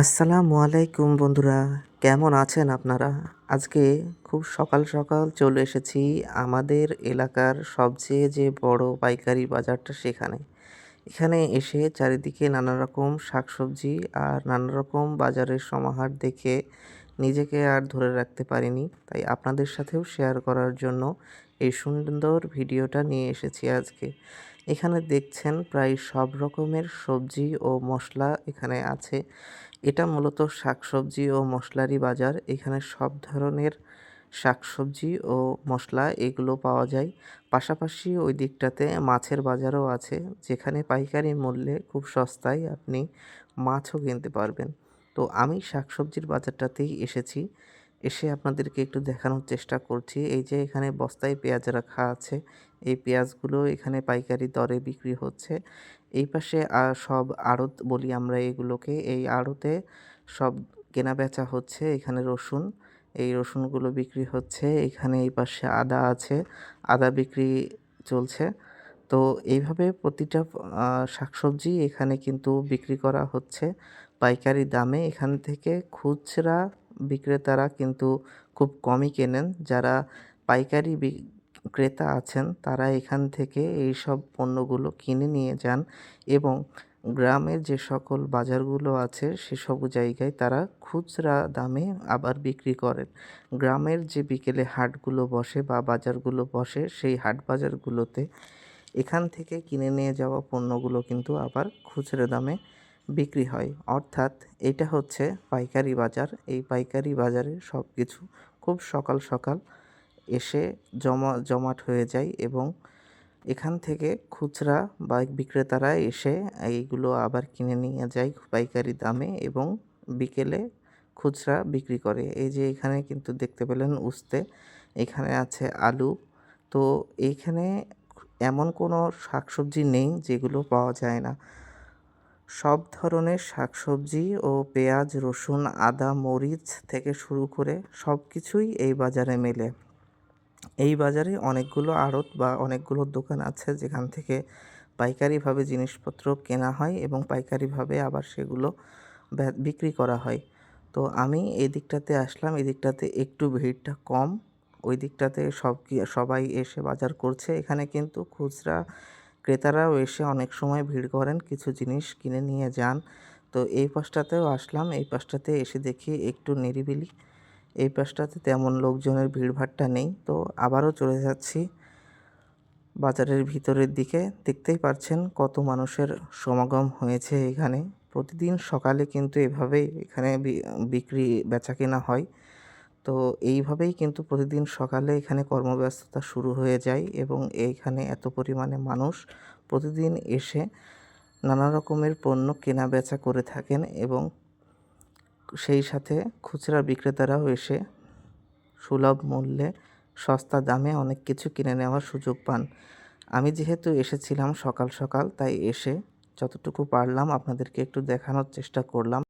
আসসালামু আলাইকুম বন্ধুরা, কেমন আছেন আপনারা? আজকে খুব সকাল সকাল চলে এসেছি আমাদের এলাকার সবচেয়ে যে বড় পাইকারি বাজারটা সেখানে। এখানে এসে চারিদিকে নানা রকম শাকসবজি আর নানা রকম বাজারের সমাহার দেখে নিজেকে আর ধরে রাখতে পারিনি। তাই আপনাদের সাথেও শেয়ার করার জন্য এই সুন্দর ভিডিওটা নিয়ে এসেছি আজকে। এখানে দেখছেন প্রায় সব রকমের সবজি ও মসলা এখানে আছে। এটা মূলত শাকসবজি ও মশলারই বাজার। এখানে সব ধরনের শাকসবজি ও মসলা এগুলো পাওয়া যায়। পাশাপাশি ওই দিকটাতে মাছের বাজারও আছে, যেখানে পাইকারি মূল্যে খুব সস্তায় আপনি মাছও কিনতে পারবেন। তো আমি শাকসবজির বাজারটাতেই এসেছি। এসে আপনাদেরকে একটু দেখানোর চেষ্টা করছি। এই যে এখানে বস্তায় পেঁয়াজ রাখা আছে। এই পেঁয়াজগুলো এখানে পাইকারি দরে বিক্রি হচ্ছে। এই পাশে সব আড়ত বলি আমরা এগুলোকে। এই আড়তে সব কেনাবেচা হচ্ছে। এখানে রসুন, এই রসুনগুলো বিক্রি হচ্ছে। এখানে এই পাশে আদা আছে, আদা বিক্রি চলছে। তো এইভাবে প্রতিটা শাকসবজি এখানে কিন্তু বিক্রি করা হচ্ছে পাইকারি দামে। এখান থেকে খুচরা বিক্রেতারা কিন্তু খুব কমই কেনেন। যারা পাইকারি ক্রেতা আছেন তারা এখান থেকে এইসব পণ্যগুলো কিনে নিয়ে যান এবং গ্রামের যে সকল বাজারগুলো আছে সেসব জায়গায় তারা খুচরা দামে আবার বিক্রি করেন। গ্রামের যে বিকেলে হাটগুলো বসে বা বাজারগুলো বসে সেই হাট বাজারগুলোতে এখান থেকে কিনে নিয়ে যাওয়া পণ্যগুলো কিন্তু আবার খুচরা দামে বিক্রি হয়। অর্থাৎ এটা হচ্ছে পাইকারি বাজার। এই পাইকারি বাজারে সব কিছু খুব সকাল সকাল এসে জমাট হয়ে যায় এবং এখান থেকে খুচরা বা বিক্রেতারা এসে এইগুলো আবার কিনে নিয়ে যায় পাইকারি দামে এবং বিকেলে খুচরা বিক্রি করে। এই যে এখানে কিন্তু দেখতে পেলেন উস্তে, এখানে আছে আলু। তো এইখানে এমন কোনো শাকসবজি নেই যেগুলো পাওয়া যায় না। সব ধরনের শাকসবজি ও পেঁয়াজ, রসুন, আদা, মরিচ থেকে শুরু করে সবকিছুই এই বাজারে মেলে। এই বাজারে অনেকগুলো আড়ত বা অনেকগুলো দোকান আছে যেখান থেকে পাইকারিভাবে জিনিসপত্র কেনা হয় এবং পাইকারিভাবে আবার সেগুলো বিক্রি করা হয়। তো আমি এই দিকটাতে আসলাম, এই দিকটাতে একটু ভিড়টা কম। ওই দিকটাতে সবাই এসে বাজার করছে। এখানে কিন্তু খুচরা ক্রেতারাও এসে অনেক সময় ভিড় করেন, কিছু জিনিস কিনে নিয়ে যান। তো এই পাশটাতেও আসলাম, এই পাশটাতে এসে দেখি একটু নিরিবিলি। এই পাশটাতে তেমন লোকজনের ভিড়ভাট্টা নেই। তো আবারও চলে যাচ্ছি বাজারের ভিতরের দিকে। দেখতেই পারছেন কত মানুষের সমাগম হয়েছে এখানে। প্রতিদিন সকালে কিন্তু এভাবেই এখানে বিক্রি বেচাকেনা হয়। তো এইভাবেই কিন্তু প্রতিদিন সকালে এখানে কর্মব্যস্ততা শুরু হয়ে যায় এবং এইখানে এত পরিমাণে মানুষ প্রতিদিন এসে নানা রকমের পণ্য কেনাবেচা করে থাকেন এবং সেই সাথে খুচরা বিক্রেতারাও এসে সুলভ মূল্যে সস্তা দামে অনেক কিছু কিনে নেওয়ার সুযোগ পান। আমি যেহেতু এসেছিলাম সকাল সকাল, তাই এসে যতটুকু পারলাম আপনাদেরকে একটু দেখানোর চেষ্টা করলাম।